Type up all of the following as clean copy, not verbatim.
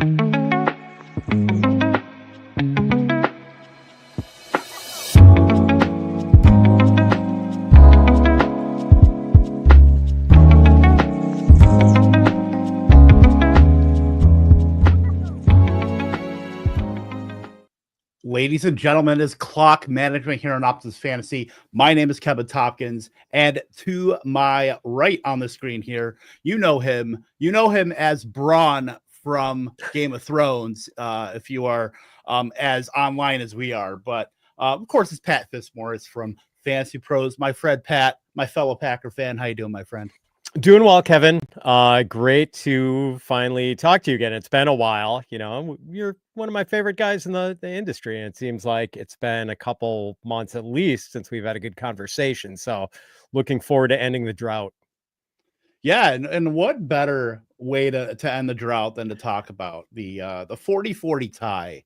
Ladies and gentlemen, it's clock management here on Optimus Fantasy. My name is Kevin Tompkins, and to my right on the screen here, you know him. You know him as Bronn from Game of Thrones, if you are as online as we are. But of course, it's Pat Fitzmaurice from FantasyPros. My friend Pat, my fellow Packer fan. How you doing, my friend? Doing well, Kevin. Great to finally talk to you again. It's been a while. You know, you're one of my favorite guys in the industry, and it seems like it's been a couple months at least since we've had a good conversation. So looking forward to ending the drought. Yeah, and what better way to end the drought than to talk about the 40-40 tie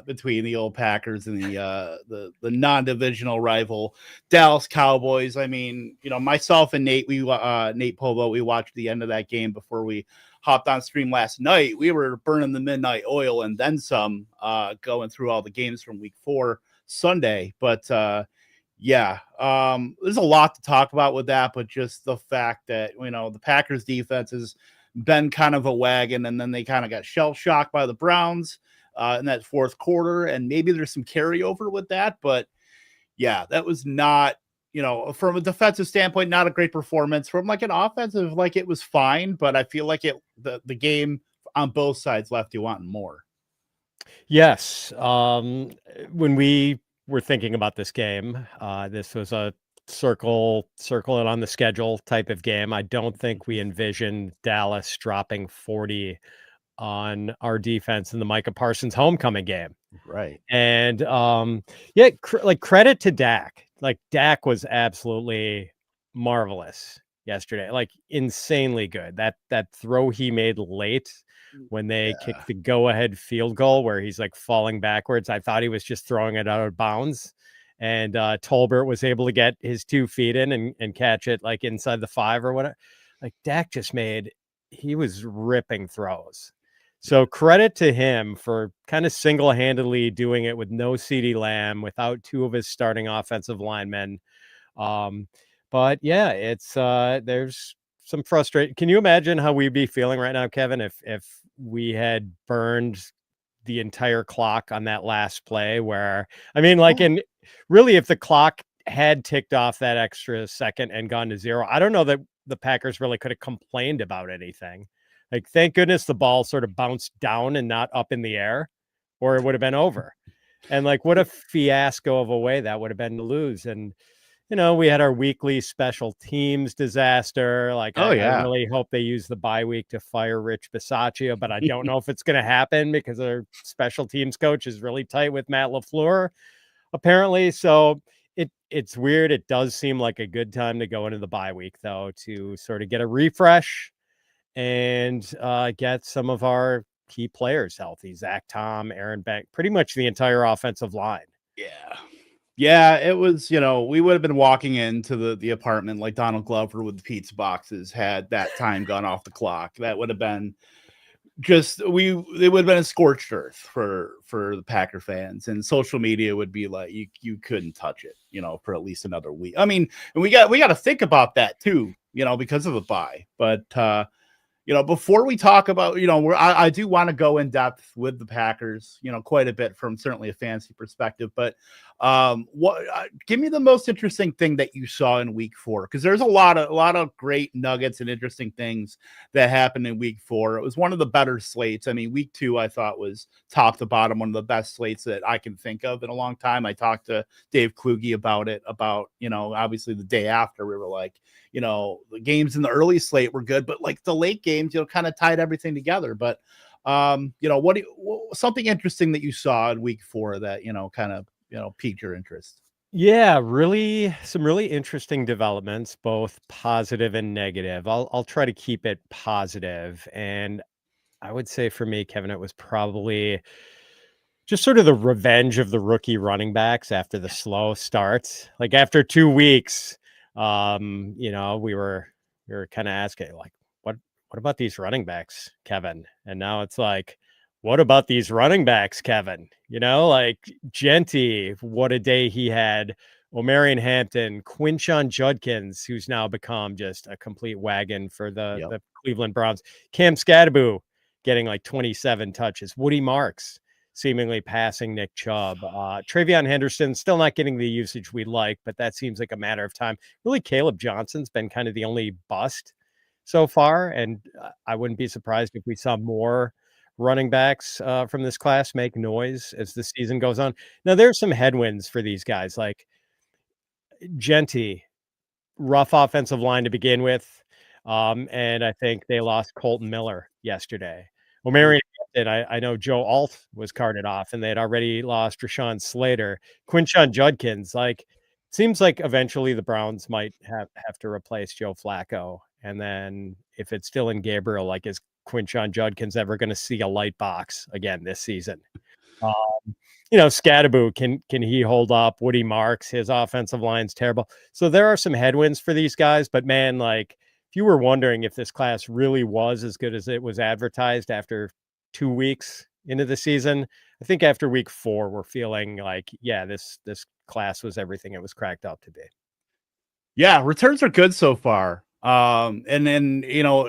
between the old Packers and the non-divisional rival Dallas Cowboys. I mean, you know, myself and Nate Povo, we watched the end of that game before we hopped on stream last night. We were burning the midnight oil and then some, going through all the games from week 4 Sunday. But yeah, there's a lot to talk about with that, but just the fact that, you know, the Packers defense has been kind of a wagon, and then they kind of got shell shocked by the Browns in that fourth quarter, and maybe there's some carryover with that. But yeah, that was not, you know, from a defensive standpoint, not a great performance. From like an offensive, like it was fine, but I feel like the game on both sides left you wanting more. Yes. When we were thinking about this game, this was a circle it on the schedule type of game. I don't think we envisioned Dallas dropping 40 on our defense in the Micah Parsons homecoming game. Right. And yeah, credit to Dak. Like Dak was absolutely marvelous yesterday. Like insanely good. That throw he made late when they kicked the go-ahead field goal where he's like falling backwards. I thought he was just throwing it out of bounds. And Tolbert was able to get his 2 feet in and catch it like inside the 5 or whatever. Like Dak he was ripping throws. So credit to him for kind of single-handedly doing it with no CeeDee Lamb, without 2 of his starting offensive linemen. But yeah, it's there's some frustration. Can you imagine how we'd be feeling right now, Kevin, if we had burned the entire clock on that last play? Where, I mean, like, in really, if the clock had ticked off that extra second and gone to 0, I don't know that the Packers really could have complained about anything. Like, thank goodness the ball sort of bounced down and not up in the air, or it would have been over. And like, what a fiasco of a way that would have been to lose. And, you know, we had our weekly special teams disaster. Like, I really hope they use the bye week to fire Rich Bisaccia, but I don't know if it's going to happen because our special teams coach is really tight with Matt LaFleur, apparently. So it's weird. It does seem like a good time to go into the bye week, though, to sort of get a refresh and get some of our key players healthy. Zach Tom, Aaron Bank, pretty much the entire offensive line. Yeah, it was, you know, we would have been walking into the apartment like Donald Glover with the pizza boxes had that time gone off the clock. That would have been just, it would have been a scorched earth for the Packer fans, and social media would be like, you couldn't touch it, you know, for at least another week. I mean, and we got to think about that too, you know, because of the bye. But you know, before we talk about, you know, I do want to go in depth with the Packers, you know, quite a bit from certainly a fantasy perspective. But give me the most interesting thing that you saw in week 4, because there's a lot of great nuggets and interesting things that happened in week 4. It was one of the better slates. I mean, week 2 I thought was top to bottom one of the best slates that I can think of in a long time. I talked to Dave Kluge about it. You know, obviously the day after, we were like, you know, the games in the early slate were good, but like the late games, you know, kind of tied everything together. But you know, something interesting that you saw in week 4 that, you know, kind of, you know, piqued your interest? Yeah, some really interesting developments, both positive and negative. I'll try to keep it positive. And I would say for me, Kevin, it was probably just sort of the revenge of the rookie running backs after the slow starts. Like after 2 weeks, you know, we were kind of asking like, what about these running backs, Kevin? And now it's like, what about these running backs, Kevin? You know, like Genty, what a day he had. Omarion Hampton, Quinshon Judkins, who's now become just a complete wagon for the Cleveland Browns. Cam Scadaboo getting like 27 touches. Woody Marks seemingly passing Nick Chubb. Travion Henderson still not getting the usage we like, but that seems like a matter of time. Really, Caleb Johnson's been kind of the only bust so far, and I wouldn't be surprised if we saw more running backs from this class make noise as the season goes on. Now, there's some headwinds for these guys, like Genty, rough offensive line to begin with. And I think they lost Colton Miller yesterday. Omarion Hampton, I know Joe Alt was carted off, and they had already lost Rashawn Slater. Quinshon Judkins, like, seems like eventually the Browns might have to replace Joe Flacco. And then if it's still in Gabriel, like, is Quinshon Judkins ever going to see a light box again this season? Scadaboo, can he hold up? Woody Marks, his offensive line's terrible. So there are some headwinds for these guys, but man, like, if you were wondering if this class really was as good as it was advertised after 2 weeks into the season, I think after week 4, we're feeling like, yeah, this class was everything it was cracked up to be. Yeah, returns are good so far. And then,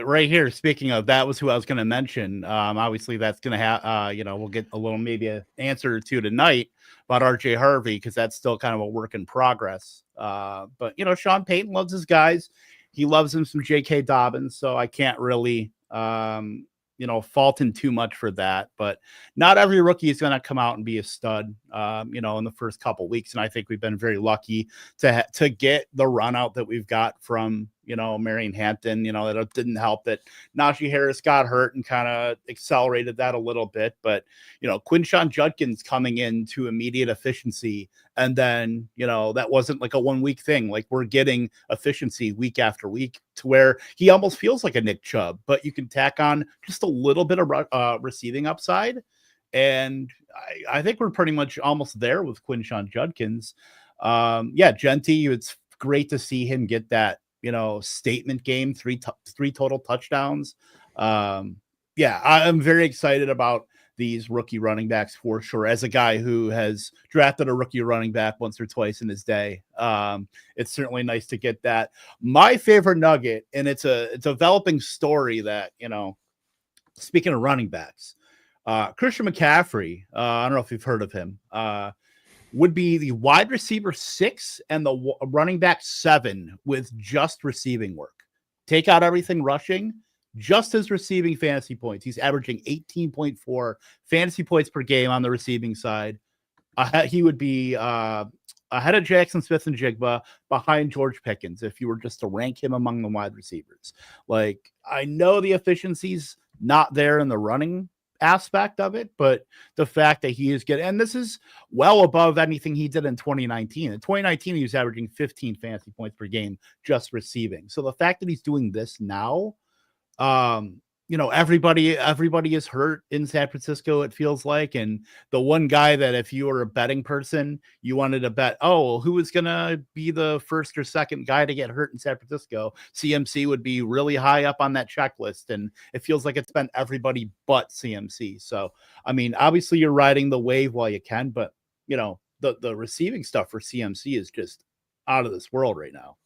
right here, speaking of, that was who I was going to mention. Obviously that's going to have, we'll get a little, maybe an answer or two tonight about RJ Harvey, because that's still kind of a work in progress. But Sean Payton loves his guys. He loves him some J.K. Dobbins. So I can't really, fault him too much for that, but not every rookie is going to come out and be a stud, in the first couple weeks. And I think we've been very lucky to get the run out that we've got from, Marion Hampton. It didn't help that Najee Harris got hurt and kind of accelerated that a little bit, but, Quinshon Judkins coming into immediate efficiency. And then, that wasn't like a 1 week thing. Like, we're getting efficiency week after week to where he almost feels like a Nick Chubb, but you can tack on just a little bit of receiving upside. And I think we're pretty much almost there with Quinshon Judkins. Genty, it's great to see him get that, statement game, three total touchdowns. I'm very excited about these rookie running backs for sure. As a guy who has drafted a rookie running back once or twice in his day, it's certainly nice to get that. My favorite nugget, and it's a developing story that, speaking of running backs, Christian McCaffrey, I don't know if you've heard of him, would be the wide receiver 6 and the running back 7 with just receiving work. Take out everything rushing, just his receiving fantasy points. He's averaging 18.4 fantasy points per game on the receiving side. He would be ahead of Jackson Smith and Jigba, behind George Pickens, if you were just to rank him among the wide receivers. Like, I know the efficiency's not there in the running aspect of it, but the fact that he is getting, and this is well above anything he did in 2019. In 2019, he was averaging 15 fantasy points per game just receiving. So the fact that he's doing this now, everybody is hurt in San Francisco, it feels like. And the one guy that, if you were a betting person, you wanted to bet, who was going to be the first or second guy to get hurt in San Francisco, CMC would be really high up on that checklist. And it feels like it's been everybody but CMC. So, I mean, obviously you're riding the wave while you can, but the receiving stuff for CMC is just out of this world right now.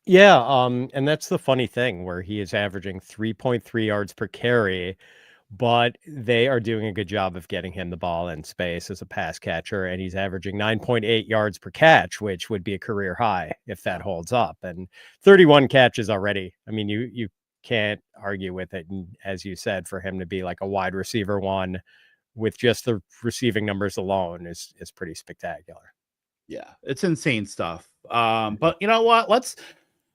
Yeah, and that's the funny thing, where he is averaging 3.3 yards per carry, but they are doing a good job of getting him the ball in space as a pass catcher, and he's averaging 9.8 yards per catch, which would be a career high if that holds up, and 31 catches already. I mean, you can't argue with it, and as you said, for him to be like a wide receiver 1 with just the receiving numbers alone is pretty spectacular. Yeah, it's insane stuff. But you know what?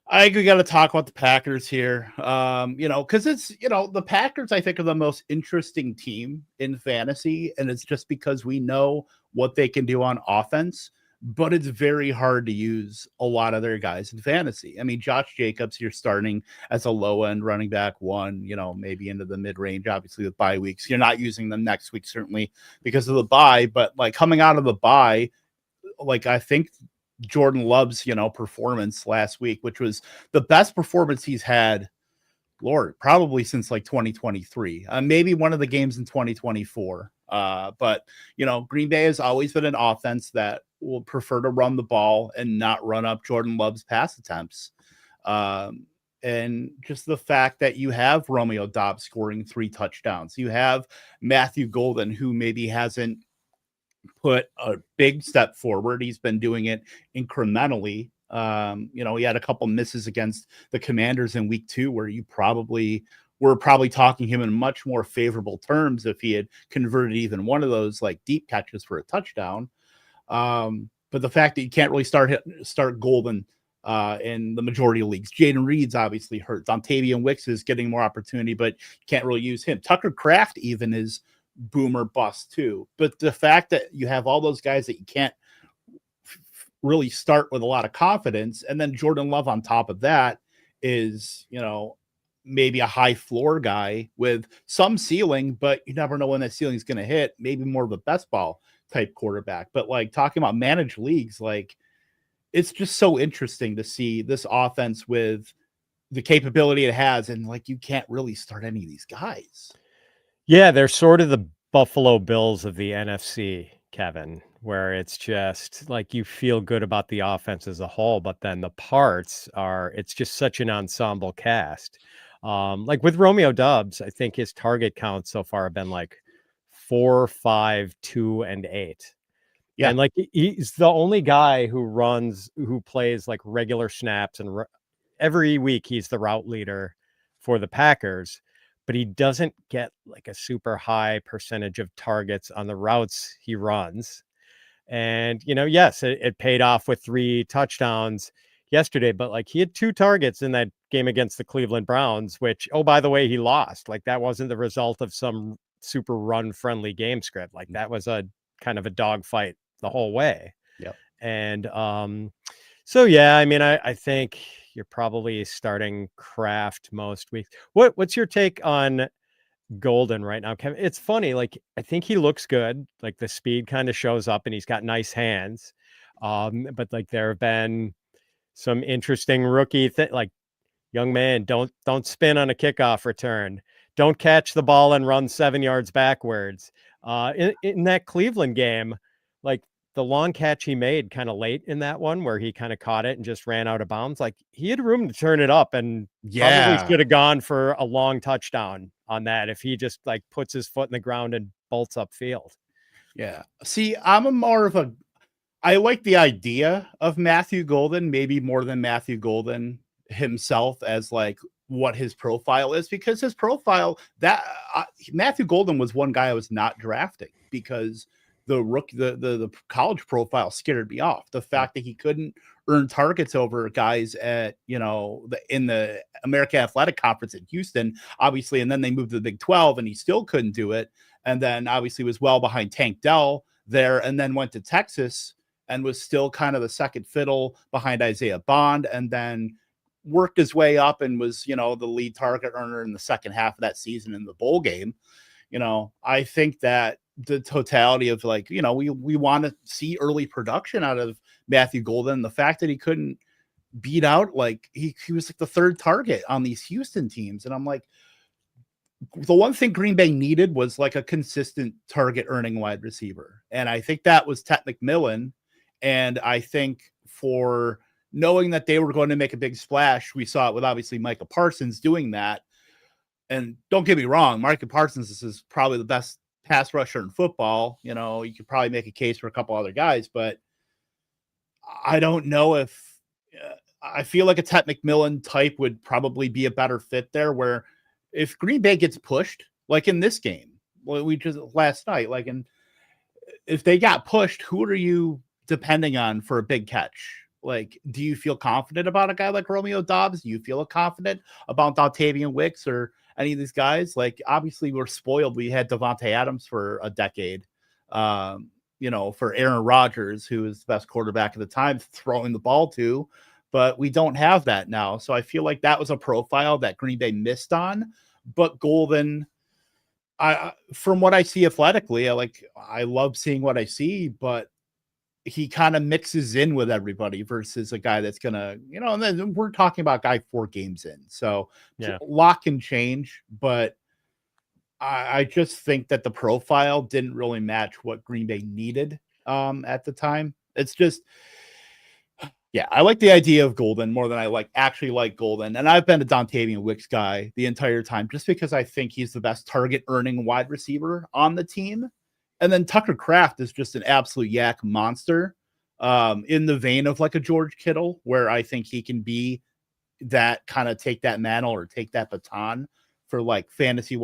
I think we got to talk about the Packers here. Because it's, the Packers, I think, are the most interesting team in fantasy. And it's just because we know what they can do on offense, but it's very hard to use a lot of their guys in fantasy. I mean, Josh Jacobs, you're starting as a low end running back 1, maybe into the mid range, obviously with bye weeks. You're not using them next week, certainly because of the bye, but like coming out of the bye, like, I think Jordan Love's, performance last week, which was the best performance he's had Lord, probably since like 2023, maybe one of the games in 2024. But Green Bay has always been an offense that will prefer to run the ball and not run up Jordan Love's pass attempts. And just the fact that you have Romeo Doubs scoring 3 touchdowns, you have Matthew Golden, who maybe hasn't put a big step forward. He's been doing it incrementally. He had a couple misses against the Commanders in week 2 where we're probably talking him in much more favorable terms if he had converted even one of those like deep catches for a touchdown. But the fact that you can't really start Golden in the majority of leagues. Jaden Reed's obviously hurt. Dontavian Wicks is getting more opportunity, but you can't really use him. Tucker Kraft even is boomer bust too. But the fact that you have all those guys that you can't really start with a lot of confidence, and then Jordan Love on top of that is, maybe a high floor guy with some ceiling, but you never know when that ceiling is going to hit. Maybe more of a best ball type quarterback. But like talking about managed leagues, like it's just so interesting to see this offense with the capability it has, and like you can't really start any of these guys. Yeah, they're sort of the Buffalo Bills of the NFC, Kevin, where it's just like you feel good about the offense as a whole, but then the parts it's just such an ensemble cast. Like with Romeo Doubs, I think his target counts so far have been like 4, 5, 2, and 8. Yeah. And like he's the only guy who plays like regular snaps, and every week he's the route leader for the Packers, but he doesn't get like a super high percentage of targets on the routes he runs. And, yes, it paid off with 3 touchdowns yesterday, but like he had 2 targets in that game against the Cleveland Browns, which, oh, by the way, he lost. Like that wasn't the result of some super run friendly game script. Like that was a kind of a dogfight the whole way. Yep. And so, yeah, I mean, I think you're probably starting Kraft most weeks. What's your take on Golden right now, Kevin? It's funny. Like, I think he looks good. Like the speed kind of shows up and he's got nice hands. But like there have been some interesting rookie like, young man, don't spin on a kickoff return. Don't catch the ball and run 7 yards backwards. In that Cleveland game, like the long catch he made kind of late in that one where he kind of caught it and just ran out of bounds. Like he had room to turn it up and probably should have gone for a long touchdown on that if he just like puts his foot in the ground and bolts upfield. Yeah. See, I like the idea of Matthew Golden, maybe more than Matthew Golden himself as like what his profile is, because his profile Matthew Golden was one guy I was not drafting because the college profile scared me off. The fact that he couldn't earn targets over guys at in the American Athletic Conference in Houston, obviously, and then they moved to the Big 12 and he still couldn't do it, and then obviously was well behind Tank Dell there, and then went to Texas and was still kind of the second fiddle behind Isaiah Bond, and then worked his way up and was the lead target earner in the second half of that season in the bowl game. I think that the totality of like, we want to see early production out of Matthew Golden. The fact that he couldn't beat out, like he was like the 3rd target on these Houston teams. And I'm like, the one thing Green Bay needed was like a consistent target earning wide receiver. And I think that was Ted McMillan. And I think for knowing that they were going to make a big splash, we saw it with obviously Micah Parsons doing that. And don't get me wrong, Micah Parsons is probably the best pass rusher in football. You could probably make a case for a couple other guys, but I don't know if I feel like a Ted McMillan type would probably be a better fit there, where if Green Bay gets pushed, like in this game, we just last night, like if they got pushed, who are you depending on for a big catch? Like, do you feel confident about a guy like Romeo Doubs? Do you feel confident about Dontavian Wicks or any of these guys? Like, obviously, we're spoiled. We had Devontae Adams for a decade, for Aaron Rodgers, who was the best quarterback at the time, throwing the ball to, but we don't have that now. So I feel like that was a profile that Green Bay missed on. But Golden, from what I see athletically, I love seeing what I see, but he kind of mixes in with everybody versus a guy that's gonna, and then we're talking about guy 4 games in. So Yeah. a lot can change, but I just think that the profile didn't really match what Green Bay needed at the time. It's just, yeah, I like the idea of Golden more than I actually like Golden. And I've been a Dontavian Wicks guy the entire time just because I think he's the best target earning wide receiver on the team. And then Tucker Kraft is just an absolute yak monster in the vein of like a George Kittle, where I think he can be that kind of take that mantle or take that baton for like fantasy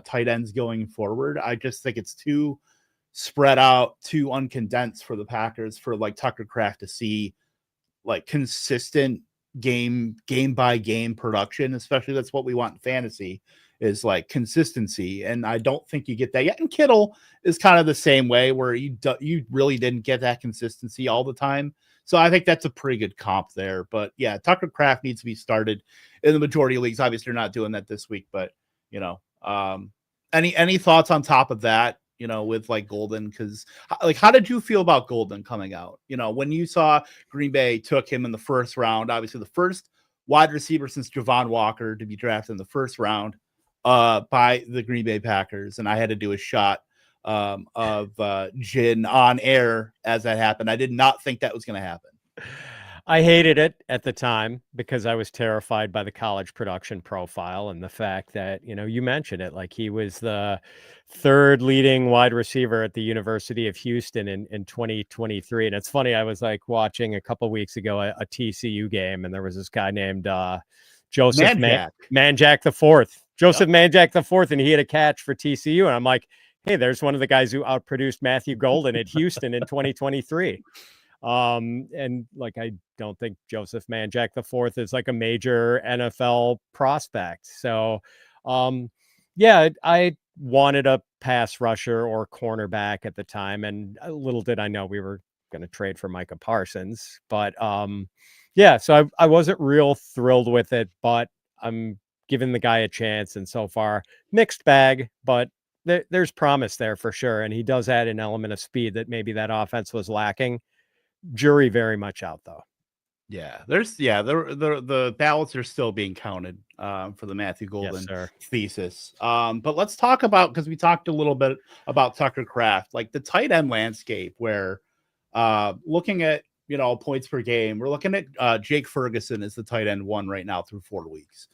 tight ends going forward. I just think it's too spread out, too uncondensed for the Packers for like Tucker Kraft to see like consistent game by game production, especially that's what we want in fantasy is like consistency. And I don't think you get that yet. And Kittle is kind of the same way where you really didn't get that consistency all the time. So I think that's a pretty good comp there. But yeah, Tucker Kraft needs to be started in the majority of leagues. Obviously, you're not doing that this week, but any thoughts on top of that? With like Golden, because like, how did you feel about Golden coming out? When you saw Green Bay took him in the first round, obviously the first wide receiver since Javon Walker to be drafted in the first round by the Green Bay Packers, and I had to do a shot of gin on air as that happened. I did not think that was going to happen. I hated it at the time because I was terrified by the college production profile and the fact that, you mentioned it, like he was the third leading wide receiver at the University of Houston in 2023. And it's funny, I was like watching a couple weeks ago a TCU game, and there was this guy named Joseph Manjack the Fourth. Joseph Manjack the Fourth, and he had a catch for TCU. And I'm like, hey, there's one of the guys who outproduced Matthew Golden at Houston in 2023. And like, I don't think Joseph Manjack the Fourth is like a major NFL prospect. So, yeah, I wanted a pass rusher or cornerback at the time. And little did I know we were going to trade for Micah Parsons, but, yeah, so I wasn't real thrilled with it, but I'm giving the guy a chance. And so far, mixed bag, but there's promise there for sure. And he does add an element of speed that maybe that offense was lacking. Jury very much out though. Yeah, the ballots are still being counted for the Matthew Golden thesis. But let's talk about, because we talked a little bit about Tucker Kraft, like the tight end landscape, where looking at points per game, we're looking at Jake Ferguson as the tight end 1 right now through 4 weeks.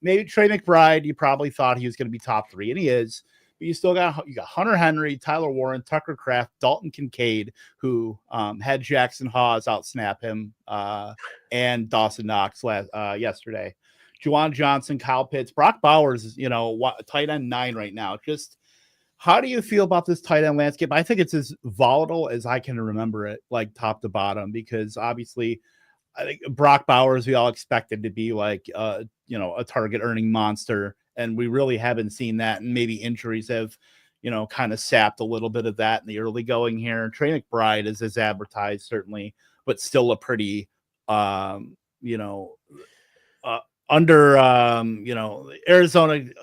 Maybe Trey McBride, you probably thought he was going to be top 3, and he is. But you got Hunter Henry, Tyler Warren, Tucker Kraft, Dalton Kincaid, who had Jackson Hawes out snap him, and Dawson Knox yesterday. Juwan Johnson, Kyle Pitts, Brock Bowers, tight end 9 right now. Just how do you feel about this tight end landscape? I think it's as volatile as I can remember it, like top to bottom, because obviously I think Brock Bowers, we all expected to be like, a target earning monster. And we really haven't seen that. And maybe injuries have, kind of sapped a little bit of that in the early going here. Trey McBride is as advertised, certainly, but still a pretty, Arizona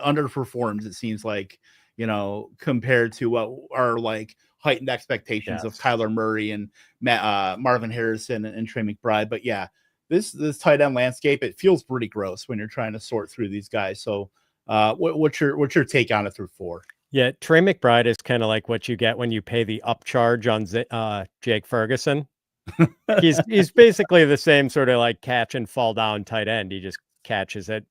underperforms, it seems like, compared to what are like heightened expectations of Kyler Murray and Marvin Harrison and Trey McBride. But yeah, this tight end landscape, it feels pretty gross when you're trying to sort through these guys. So what's your take on it through 4? Yeah, Trey McBride is kind of like what you get when you pay the upcharge on Jake Ferguson. He's basically the same sort of like catch and fall down tight end. He just catches it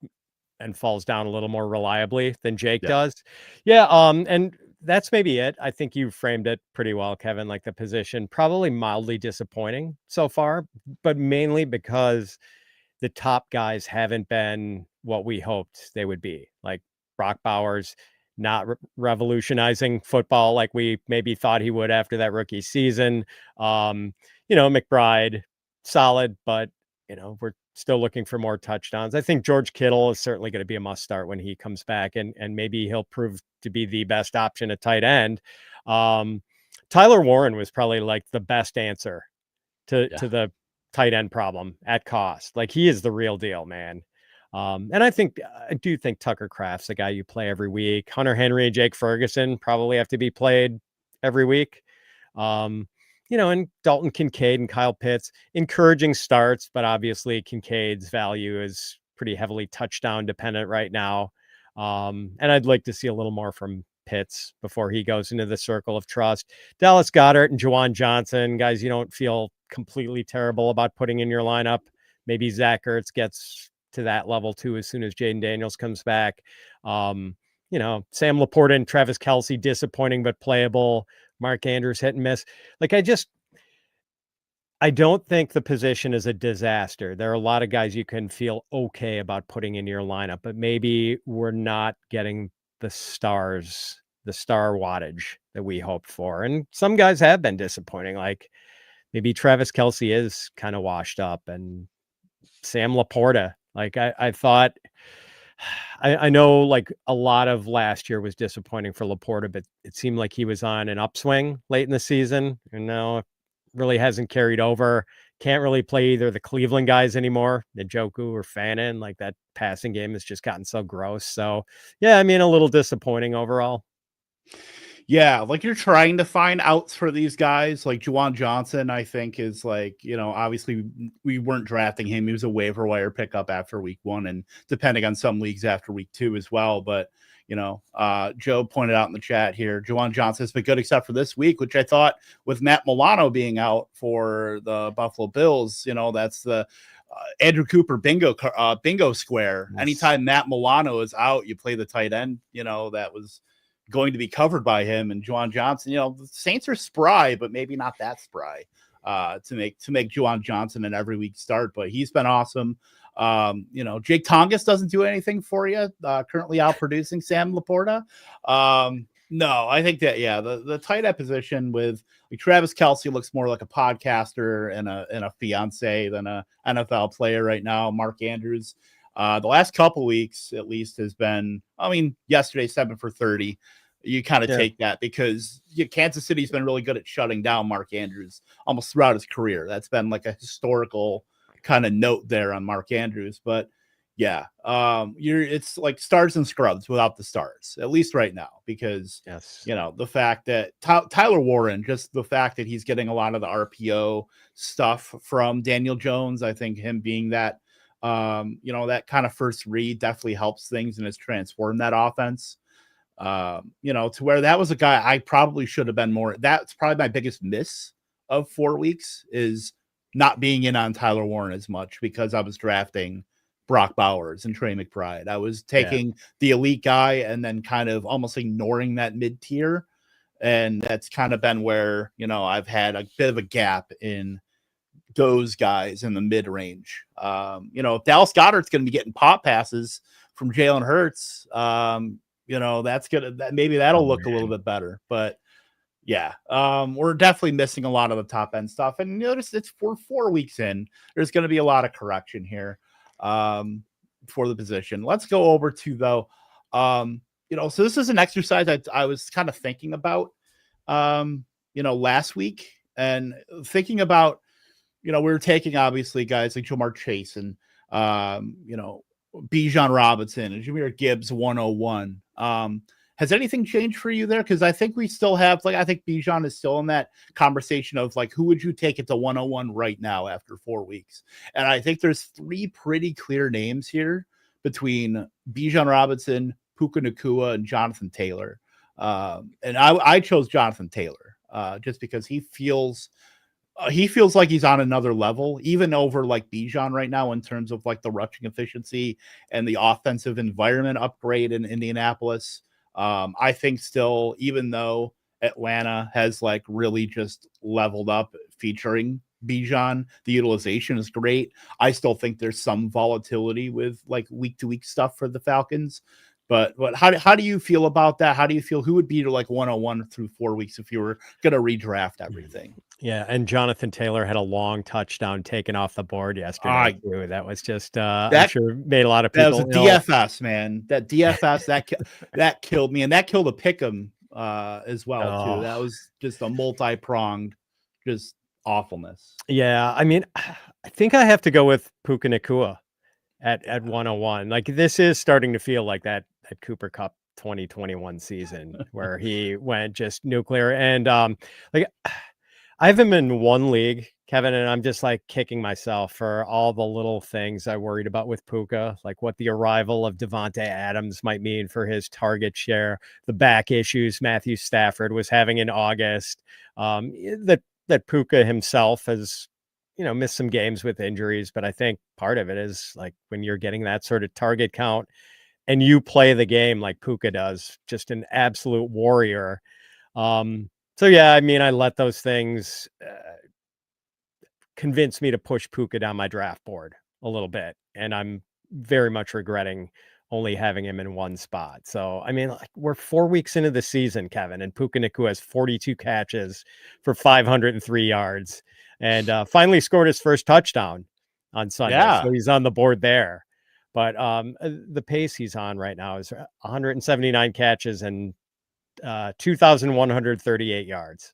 and falls down a little more reliably than Jake does. Yeah, and that's maybe it. I think you framed it pretty well, Kevin. Like the position, probably mildly disappointing so far, but mainly because the top guys haven't been what we hoped they would be. Like Brock Bowers, not revolutionizing football like we maybe thought he would after that rookie season. McBride, solid, but we're still looking for more touchdowns. I think George Kittle is certainly going to be a must start when he comes back, and maybe he'll prove to be the best option at tight end. Tyler Warren was probably like the best answer to the tight end problem at cost. Like he is the real deal, man. And I do think Tucker Kraft's the guy you play every week. Hunter Henry and Jake Ferguson probably have to be played every week. and Dalton Kincaid and Kyle Pitts, encouraging starts, but obviously Kincaid's value is pretty heavily touchdown dependent right now. And I'd like to see a little more from Pitts before he goes into the circle of trust. Dallas Goedert and Juwan Johnson, guys you don't feel completely terrible about putting in your lineup. Maybe Zach Ertz gets to that level too as soon as Jaden Daniels comes back. Sam Laporta and Travis Kelce, disappointing but playable. Mark Andrews hit and miss. I don't think the position is a disaster. There are a lot of guys you can feel okay about putting in your lineup, but maybe we're not getting the star wattage that we hoped for. And some guys have been disappointing. Like maybe Travis Kelce is kind of washed up, and Sam Laporta. I thought, I know like a lot of last year was disappointing for Laporta, but it seemed like he was on an upswing late in the season, and now it really hasn't carried over. Can't really play either the Cleveland guys anymore, Njoku or Fannin. Like that passing game has just gotten so gross. So yeah, a little disappointing overall. Yeah, like you're trying to find outs for these guys. Like Juwan Johnson, I think is like, obviously we weren't drafting him. He was a waiver wire pickup after week 1 and depending on some leagues after week 2 as well. But, Joe pointed out in the chat here, Juwan Johnson has been good except for this week, which I thought with Matt Milano being out for the Buffalo Bills, that's the Andrew Cooper bingo square. Yes. Anytime Matt Milano is out, you play the tight end, that was going to be covered by him. And Juwan Johnson, the Saints are spry, but maybe not that spry to make Juwan Johnson an every week start, but he's been awesome. Jake Tongas doesn't do anything for you, currently outproducing Sam Laporta. No, I think that, the tight end position with Travis Kelce looks more like a podcaster and a fiance than a NFL player right now. Mark Andrews, the last couple weeks at least has been, yesterday 7 for 30. You kind of take that because Kansas City's been really good at shutting down Mark Andrews almost throughout his career. That's been like a historical kind of note there on Mark Andrews. But it's like stars and scrubs without the stars, at least right now, because the fact that Tyler Warren, just the fact that he's getting a lot of the RPO stuff from Daniel Jones, I think him being that that kind of first read definitely helps things and has transformed that offense. To where that was a guy I probably should have been more. That's probably my biggest miss of 4 weeks is not being in on Tyler Warren as much because I was drafting Brock Bowers and Trey McBride. I was taking the elite guy and then kind of almost ignoring that mid tier. And that's kind of been where, I've had a bit of a gap in those guys in the mid range. If Dallas Goedert's going to be getting pop passes from Jalen Hurts, that's good. Maybe that'll look a little bit better, but we're definitely missing a lot of the top end stuff. And it's for 4 weeks in, there's going to be a lot of correction here for the position. Let's go over to though. So this is an exercise I was kind of thinking about, last week and thinking about, we were taking obviously guys like Jamar Chase and, Bijan Robinson and Jahmyr Gibbs 101. Has anything changed for you there? Because I think we still have, I think Bijan is still in that conversation of who would you take it to 101 right now after 4 weeks? And I think there's 3 pretty clear names here between Bijan Robinson, Puka Nacua, and Jonathan Taylor. And I chose Jonathan Taylor just because he feels like he's on another level, even over Bijan right now in terms of the rushing efficiency and the offensive environment upgrade in Indianapolis. I think still, even though Atlanta has really just leveled up featuring Bijan, the utilization is great. I still think there's some volatility with week to week stuff for the Falcons. But how do you feel about that? How do you feel? Who would be to 101 through 4 weeks if you were going to redraft everything? Yeah, and Jonathan Taylor had a long touchdown taken off the board yesterday too. That was just I'm sure made a lot of people. That was a DFS, man. That DFS that killed me, and that killed a pick'em as well too. That was just a multi-pronged, just awfulness. Yeah, I think I have to go with Puka Nacua at 101. This is starting to feel like that Cooper Kupp 2021 season where he went just nuclear and I have him in one league, Kevin, and I'm just like kicking myself for all the little things I worried about with Puka, like what the arrival of Devontae Adams might mean for his target share, the back issues Matthew Stafford was having in August, that Puka himself has, missed some games with injuries, but I think part of it is like when you're getting that sort of target count and you play the game like Puka does, just an absolute warrior. So yeah, I mean, I let those things convince me to push Puka down my draft board a little bit, and I'm very much regretting only having him in one spot. So I mean, like, we're 4 weeks into the season, Kevin, and Puka Nacua has 42 catches for 503 yards, and finally scored his first touchdown on Sunday. Yeah. So he's on the board there. But the pace he's on right now is 179 catches and 2,138 yards.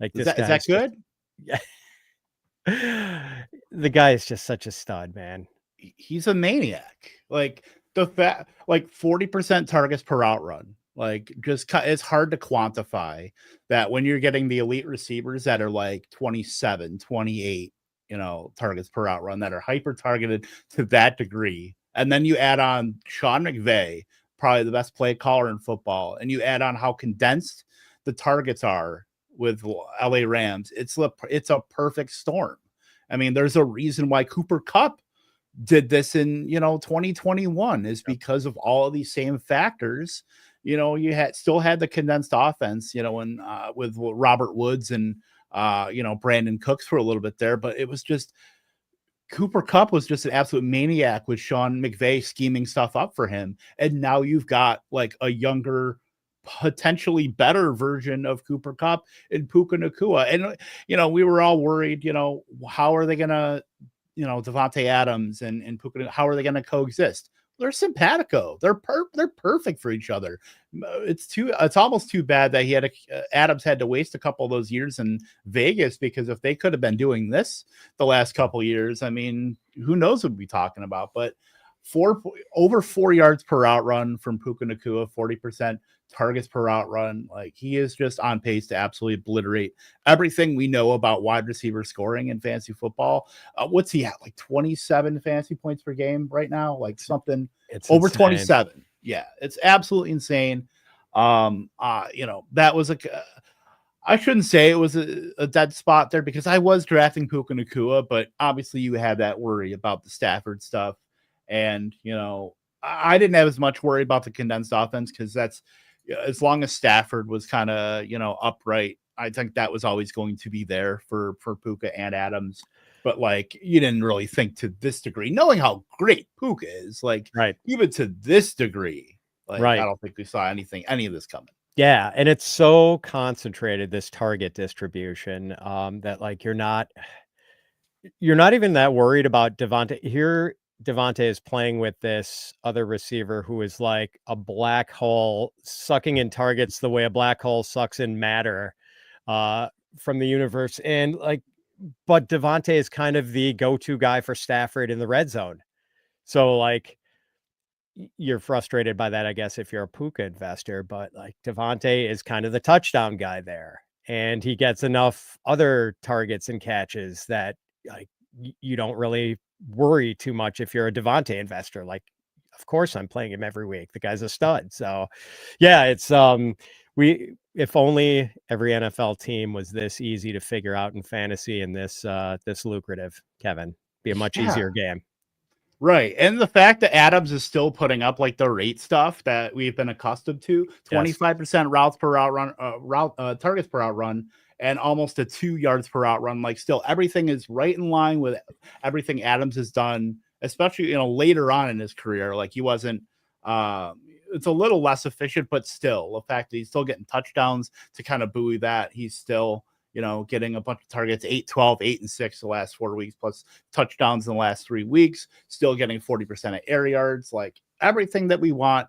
Like, Is this that good? Yeah. The guy is just such a stud, man. He's a maniac. Like the fact, like 40% targets per out run. Like, just it's hard to quantify that when you're getting the elite receivers that are like 27, 28, targets per out run that are hyper targeted to that degree. And then you add on Sean McVay, probably the best play caller in football, and you add on how condensed the targets are with LA Rams. It's a perfect storm. I mean, there's a reason why Cooper Kupp did this in 2021 is because of all of these same factors. You still had the condensed offense, and with Robert Woods and Brandon Cooks for a little bit there, but it was just Cooper Kupp was just an absolute maniac with Sean McVay scheming stuff up for him. And now you've got like a younger, potentially better version of Cooper Kupp in Puka Nacua. And, we were all worried, how are they going to, Devontae Adams and Puka, how are they going to coexist? They're simpatico. They're perfect for each other. It's almost too bad that Adams had to waste a couple of those years in Vegas, because if they could have been doing this the last couple of years, I mean, who knows what we'd be talking about. But over 4 yards per out run from Puka Nacua, 40% targets per out run. Like, he is just on pace to absolutely obliterate everything we know about wide receiver scoring in fantasy football. What's he at? Like 27 fantasy points per game right now? Like something over insane. 27. Yeah, it's absolutely insane. That was I shouldn't say it was a dead spot there, because I was drafting Puka Nacua, but obviously you had that worry about the Stafford stuff. And, I didn't have as much worry about the condensed offense, because that's, as long as Stafford was kind of, upright, I think that was always going to be there for Puka and Adams. But like, you didn't really think to this degree, knowing how great Puka is, like, right, even to this degree, like, right. I don't think we saw any of this coming. Yeah, and it's so concentrated, this target distribution, that like you're not even that worried about Devontae. Here, Devontae is playing with this other receiver who is like a black hole, sucking in targets the way a black hole sucks in matter from the universe. And like, but Devontae is kind of the go-to guy for Stafford in the red zone. So like, you're frustrated by that, I guess, if you're a Puka investor, but like Devontae is kind of the touchdown guy there, and he gets enough other targets and catches that like you don't really worry too much if you're a Devontae investor. Like, of course I'm playing him every week. The guy's a stud. So yeah, it's if only every NFL team was this easy to figure out in fantasy and this lucrative, Kevin, be a much easier game. Right. And the fact that Adams is still putting up like the rate stuff that we've been accustomed to, 25% routes per out run, targets per out run, and almost a 2 yards per out run. Like, still everything is right in line with everything Adams has done, especially, later on in his career. Like, he wasn't, it's a little less efficient, but still the fact that he's still getting touchdowns to kind of buoy that, he's still, getting a bunch of targets, 8, 12, 8, and 6 the last 4 weeks, plus touchdowns in the last 3 weeks, still getting 40% of air yards, like everything that we want.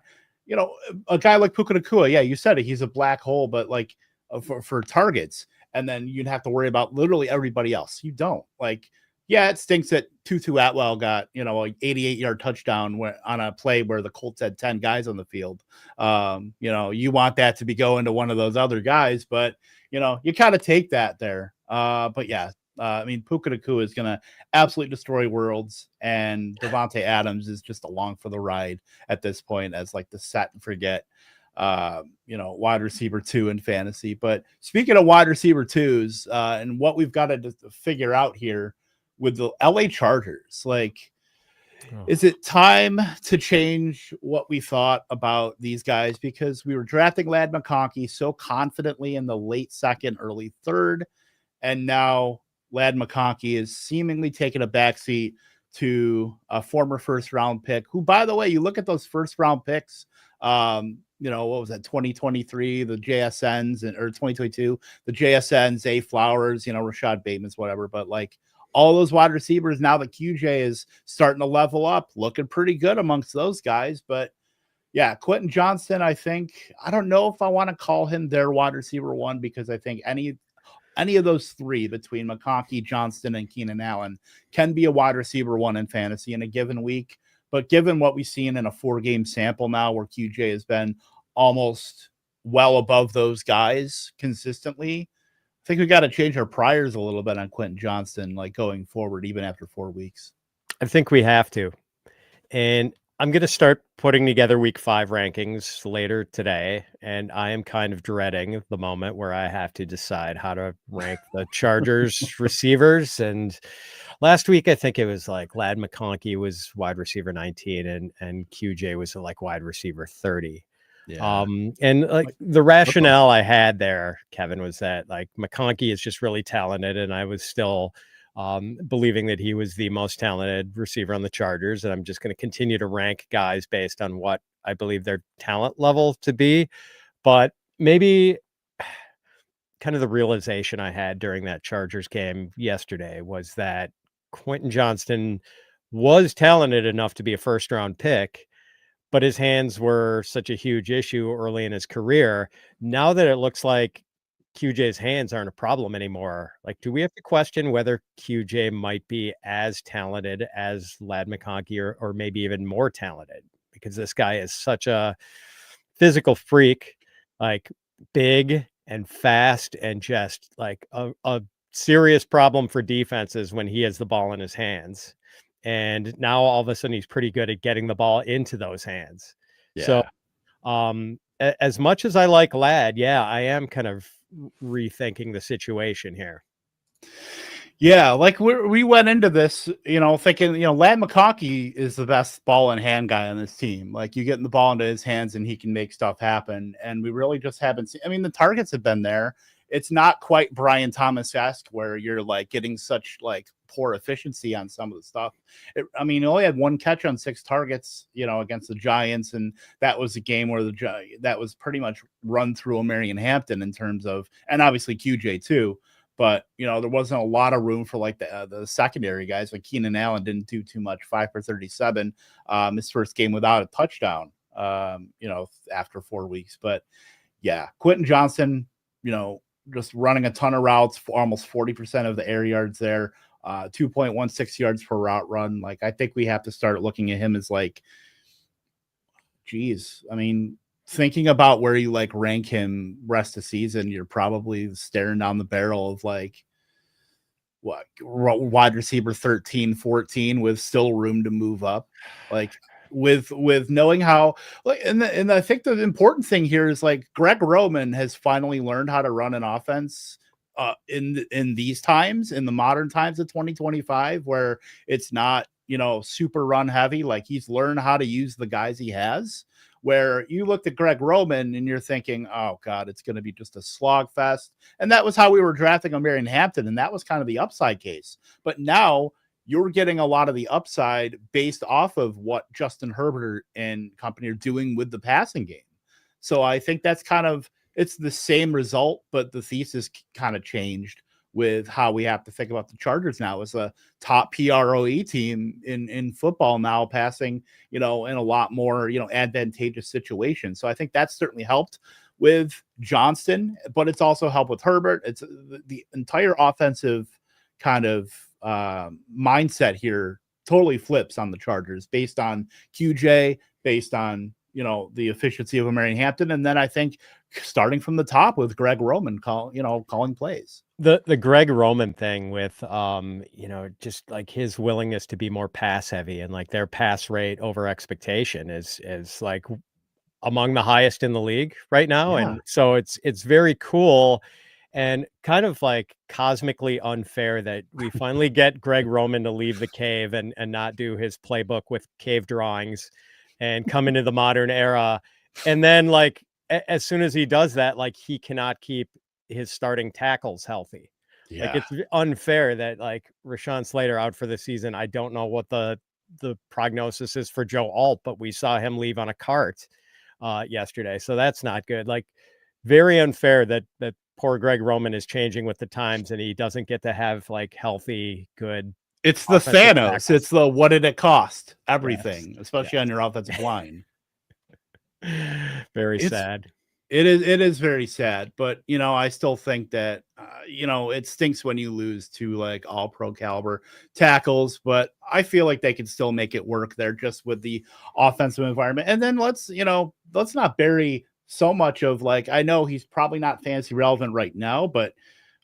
A guy like Puka Nacua, yeah, you said it, he's a black hole, but like for targets, and then you'd have to worry about literally everybody else. You don't. Like, Yeah, it stinks that Tutu Atwell got, an 88-yard touchdown on a play where the Colts had 10 guys on the field. You want that to be going to one of those other guys, but, you kind of take that there. But yeah, Puka Nacua is going to absolutely destroy worlds, and Devontae Adams is just along for the ride at this point as like the set and forget, wide receiver 2 in fantasy. But speaking of wide receiver 2s, and what we've got to figure out here with the LA Chargers, is it time to change what we thought about these guys? Because we were drafting Ladd McConkey so confidently in the late second, early third, and now Ladd McConkey is seemingly taking a backseat to a former first round pick, who, by the way, you look at those first round picks, what was that, 2023, the JSNs, or 2022, the JSNs, Zay Flowers, Rashad Bateman's, whatever, but all those wide receivers, now that QJ is starting to level up, looking pretty good amongst those guys. But yeah, Quentin Johnston, I don't know if I want to call him their wide receiver 1, because I think any of those three between McConkey, Johnston, and Keenan Allen can be a wide receiver 1 in fantasy in a given week. But given what we've seen in a 4-game sample now, where QJ has been almost well above those guys consistently, I think we got to change our priors a little bit on Quentin Johnston, going forward, even after 4 weeks. I think we have to. And I'm going to start putting together week 5 rankings later today. And I am kind of dreading the moment where I have to decide how to rank the Chargers receivers. And last week, I think it was Ladd McConkey was wide receiver 19 and QJ was wide receiver 30. Yeah. The rationale I had there, Kevin, was that McConkey is just really talented, and I was still believing that he was the most talented receiver on the Chargers, and I'm just going to continue to rank guys based on what I believe their talent level to be. But maybe kind of the realization I had during that Chargers game yesterday was that Quentin Johnston was talented enough to be a first-round pick, but his hands were such a huge issue early in his career. Now that it looks like QJ's hands aren't a problem anymore, do we have to question whether QJ might be as talented as Ladd McConkey or maybe even more talented? Because this guy is such a physical freak, big and fast, and just a serious problem for defenses when he has the ball in his hands. And now all of a sudden he's pretty good at getting the ball into those hands. Yeah. So as much as I like Ladd, I am kind of rethinking the situation here. Yeah, we went into this, thinking, Ladd McConkey is the best ball in hand guy on this team. You get the ball into his hands and he can make stuff happen. And we really just haven't seen, the targets have been there. It's not quite Brian Thomas-esque where you're getting such poor efficiency on some of the stuff. He only had 1 catch on 6 targets, against the Giants. And that was a game where that was pretty much run through Marion Hampton in terms of, and obviously QJ too. But, there wasn't a lot of room for the secondary guys. Keenan Allen didn't do too much, 5 for 37, his first game without a touchdown, after 4 weeks. But yeah, Quentin Johnston, just running a ton of routes, for almost 40% of the air yards there, 2.16 yards per route run. I think we have to start looking at him as thinking about where you rank him rest of season, you're probably staring down the barrel of wide receiver 13, 14 with still room to move up. With knowing how, and I think the important thing here is Greg Roman has finally learned how to run an offense in these times, in the modern times of 2025, where it's not, super run heavy. He's learned how to use the guys he has, where you looked at Greg Roman and you're thinking, oh God, it's going to be just a slog fest. And that was how we were drafting on Marion Hampton. And that was kind of the upside case. But now you're getting a lot of the upside based off of what Justin Herbert and company are doing with the passing game. So I think that's it's the same result, but the thesis kind of changed with how we have to think about the Chargers now as a top PROE team in football now, passing, in a lot more, advantageous situations. So I think that's certainly helped with Johnston, but it's also helped with Herbert. It's the entire offensive kind of mindset here totally flips on the Chargers based on QJ, based on, the efficiency of Marion Hampton. And then I think starting from the top with Greg Roman calling plays. The Greg Roman thing with, just like his willingness to be more pass heavy and like their pass rate over expectation is like among the highest in the league right now. Yeah. And so it's very cool and kind of like cosmically unfair that we finally get Greg Roman to leave the cave and not do his playbook with cave drawings and come into the modern era. And then like, as soon as he does that, like he cannot keep his starting tackles healthy. Yeah. Like it's unfair that like Rashawn Slater out for the season. I don't know what the prognosis is for Joe Alt, but we saw him leave on a cart yesterday. So that's not good. Like very unfair that poor Greg Roman is changing with the times and he doesn't get to have like healthy, good. It's the Thanos. Tackles. It's the what did it cost? Everything, yes. Especially on your offensive line. Very sad. It is very sad, but I still think that it stinks when you lose to like all pro caliber tackles, but I feel like they can still make it work there just with the offensive environment. And then let's not bury so much of like, I know he's probably not fantasy relevant right now, but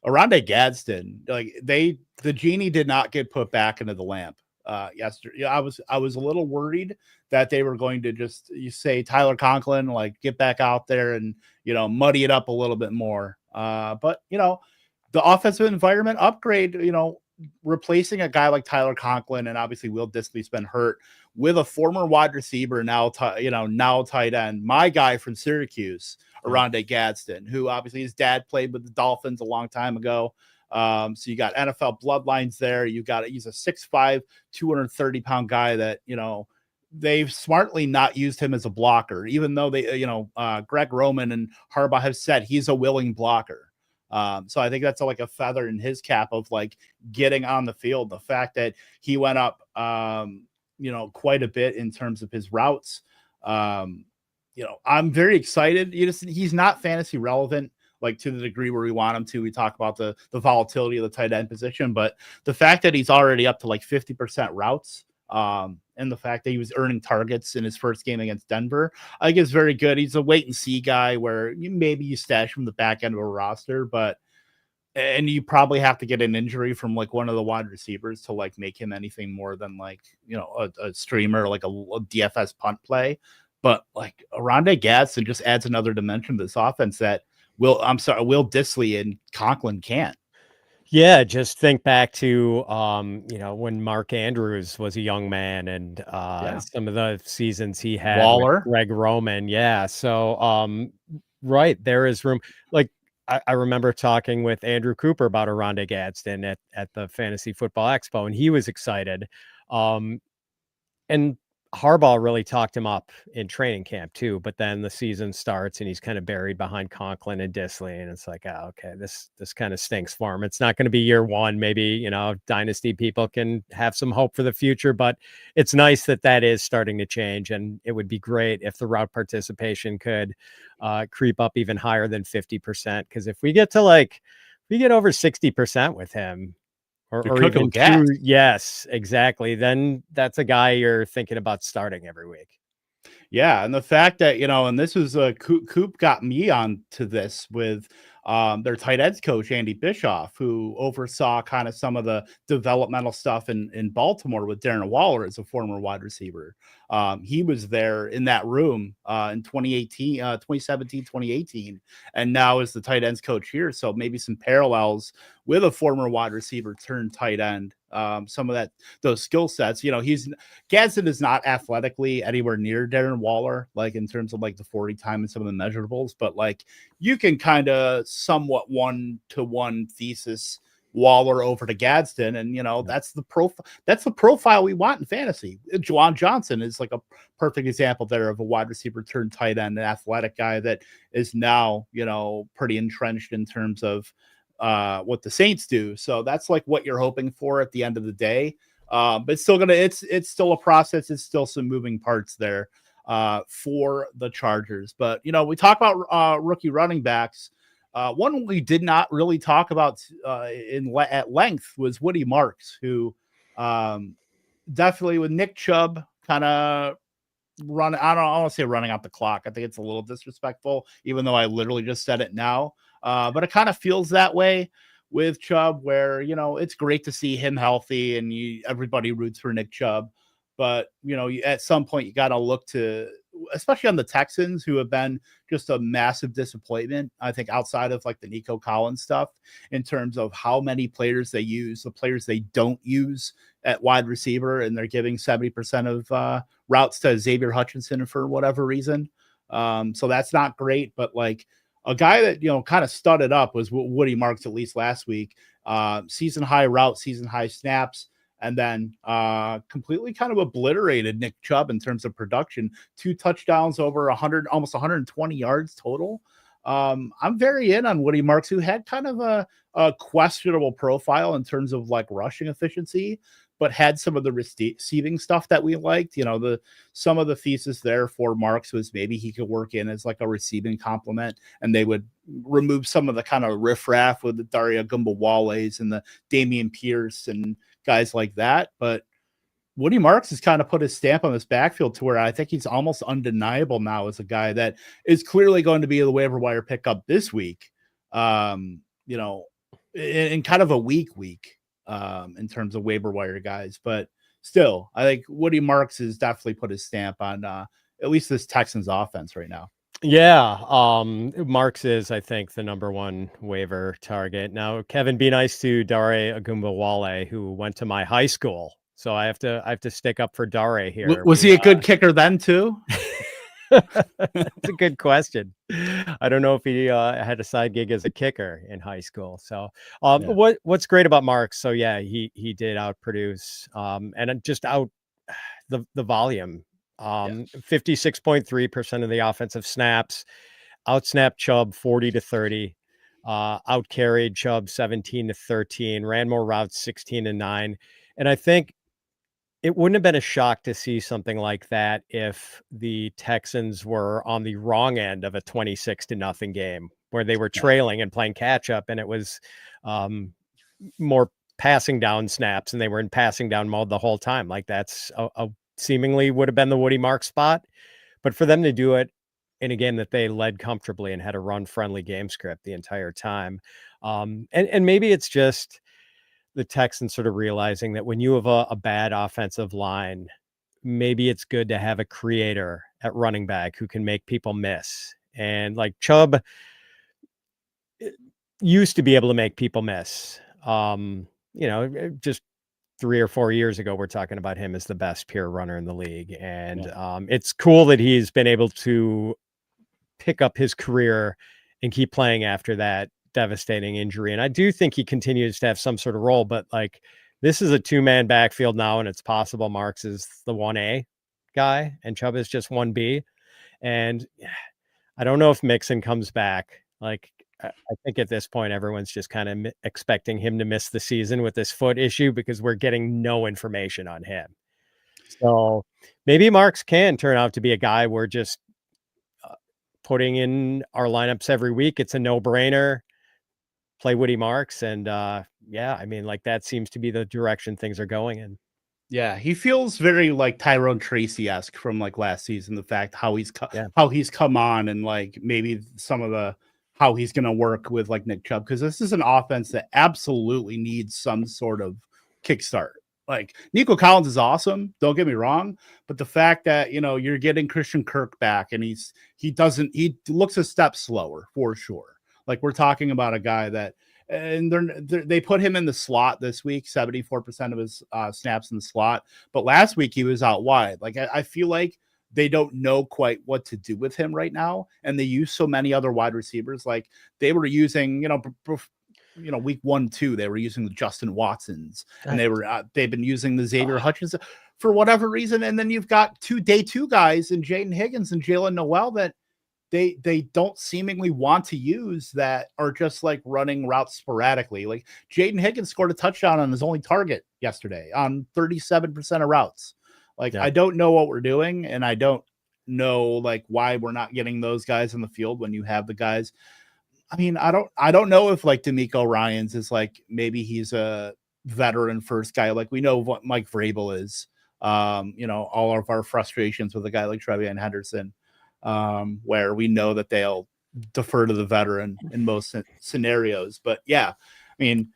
Oronde Gadsden, like the genie did not get put back into the lamp yesterday. I was a little worried that they were going to just say Tyler Conklin, like get back out there and muddy it up a little bit more. But the offensive environment upgrade, replacing a guy like Tyler Conklin and obviously Will Dissly's been hurt with a former wide receiver now tight end, my guy from Syracuse, Oronde Gadsden, who obviously his dad played with the Dolphins a long time ago. So you got NFL bloodlines there. He's a 6'5", 230-pound guy that, they've smartly not used him as a blocker, even though they, Greg Roman and Harbaugh have said he's a willing blocker. So I think that's like a feather in his cap of like getting on the field. The fact that he went up, quite a bit in terms of his routes. I'm very excited. He's not fantasy relevant, like to the degree where we want him to. We talk about the volatility of the tight end position, but the fact that he's already up to like 50% routes, and the fact that he was earning targets in his first game against Denver, I think is very good. He's a wait and see guy where maybe you stash him the back end of a roster, and you probably have to get an injury from like one of the wide receivers to like make him anything more than like, a streamer, like a DFS punt play. But like Oronde Gadsden just adds another dimension to this offense that Will Dissly and Conklin can't. Yeah, just think back to when Mark Andrews was a young man and some of the seasons he had Waller, with Greg Roman. Yeah. So right, there is room. Like I remember talking with Andrew Cooper about Oronde Gadsden at the Fantasy Football Expo, and he was excited. And Harbaugh really talked him up in training camp too, but then the season starts and he's kind of buried behind Conklin and Dissly, and it's like, okay, this kind of stinks for him. It's not going to be year one. Maybe, dynasty people can have some hope for the future, but it's nice that is starting to change, and it would be great if the route participation could creep up even higher than 50%, because if we get over 60% with him, or even two, yes, exactly. Then that's a guy you're thinking about starting every week. Yeah, and the fact that and this was Coop got me on to this with their tight ends coach Andy Bischoff, who oversaw kind of some of the developmental stuff in Baltimore with Darren Waller as a former wide receiver. He was there in that room in 2017, 2018, and now is the tight ends coach here. So maybe some parallels with a former wide receiver turned tight end. Some of those skill sets, Gadsden is not athletically anywhere near Darren Waller, like in terms of like the 40 time and some of the measurables, but like you can kind of somewhat 1-to-1 thesis Waller over to Gadsden, and that's the profile we want in fantasy. Juwan Johnson is like a perfect example there of a wide receiver turned tight end, an athletic guy that is now pretty entrenched in terms of what the Saints do. So that's like what you're hoping for at the end of the day. But it's still a process. It's still some moving parts there for the Chargers. But we talk about rookie running backs. One we did not really talk about at length was Woody Marks, who definitely with Nick Chubb kind of I don't want to say running out the clock. I think it's a little disrespectful, even though I literally just said it now. But it kind of feels that way with Chubb, where, it's great to see him healthy and everybody roots for Nick Chubb. But, at some point you got to look to, especially on the Texans, who have been just a massive disappointment, I think, outside of like the Nico Collins stuff, in terms of how many players they use, the players they don't use at wide receiver, and they're giving 70% of routes to Xavier Hutchinson for whatever reason. So that's not great, but like a guy that, kind of studded up was Woody Marks, at least last week. Season high route, season high snaps, and then completely kind of obliterated Nick Chubb in terms of production. 2 touchdowns, over 100, almost 120 yards total. I'm very in on Woody Marks, who had kind of a questionable profile in terms of like rushing efficiency, but had some of the receiving stuff that we liked. Some of the thesis there for Marks was maybe he could work in as like a receiving complement, and they would remove some of the kind of riffraff with the Daria Gumbawales and the Damian Pierce and guys like that. But Woody Marks has kind of put his stamp on this backfield to where I think he's almost undeniable now as a guy that is clearly going to be the waiver wire pickup this week. In kind of a weak week in terms of waiver wire guys. But still, I think Woody Marks has definitely put his stamp on at least this Texans offense right now. Yeah, Marks is, I think, the number one waiver target. Now, Kevin, be nice to Dare Agumbawale, who went to my high school. So I have to stick up for Dare here. Was he a good kicker then too? That's a good question. I don't know if he had a side gig as a kicker in high school. So what's great about Marks? So yeah, he did outproduce and just out the volume. 56.3% of the offensive snaps, outsnapped Chubb 40-30, outcarried Chubb 17-13, ran more routes 16-9. And I think it wouldn't have been a shock to see something like that if the Texans were on the wrong end of a 26-0 game where they were trailing and playing catch up, and it was more passing down snaps and they were in passing down mode the whole time. Like that's a seemingly would have been the Woody Marks spot, but for them to do it in a game that they led comfortably and had a run friendly game script the entire time. And maybe it's just the Texans sort of realizing that when you have a bad offensive line, maybe it's good to have a creator at running back who can make people miss. And like Chubb used to be able to make people miss, just 3 or 4 years ago, we're talking about him as the best pure runner in the league. And it's cool that he's been able to pick up his career and keep playing after that devastating injury. And I do think he continues to have some sort of role, but like this is a 2-man backfield now, and it's possible Marks is the 1A guy and Chubb is just 1B. And I don't know if Mixon comes back. Like, I think at this point, everyone's just kind of expecting him to miss the season with this foot issue because we're getting no information on him. So maybe Marks can turn out to be a guy we're just putting in our lineups every week. It's a no-brainer. Play Woody Marks. And that seems to be the direction things are going in. Yeah, he feels very like Tyrone Tracy-esque from like last season. The fact how he's come on, and like maybe some of the how he's going to work with like Nick Chubb, because this is an offense that absolutely needs some sort of kickstart. Like Nico Collins is awesome, don't get me wrong, but the fact that you're getting Christian Kirk back and he looks a step slower for sure. Like we're talking about a guy that, and they put him in the slot this week, 74% of his snaps in the slot, but last week he was out wide. Like I feel like they don't know quite what to do with him right now, and they use so many other wide receivers. Like they were using, week 1-2, they were using the Justin Watsons, and they've been using the Xavier Hutchinson for whatever reason. And then you've got day two guys in Jaden Higgins and Jalen Noel that they don't seemingly want to use, that are just like running routes sporadically. Like Jaden Higgins scored a touchdown on his only target yesterday on 37% of routes. I don't know what we're doing, and I don't know like why we're not getting those guys in the field when you have the guys. I mean, I don't know if like D'Amico Ryans is like, maybe he's a veteran first guy. Like we know what Mike Vrabel is. All of our frustrations with a guy like Trevion Henderson, where we know that they'll defer to the veteran in most scenarios. But yeah, I mean,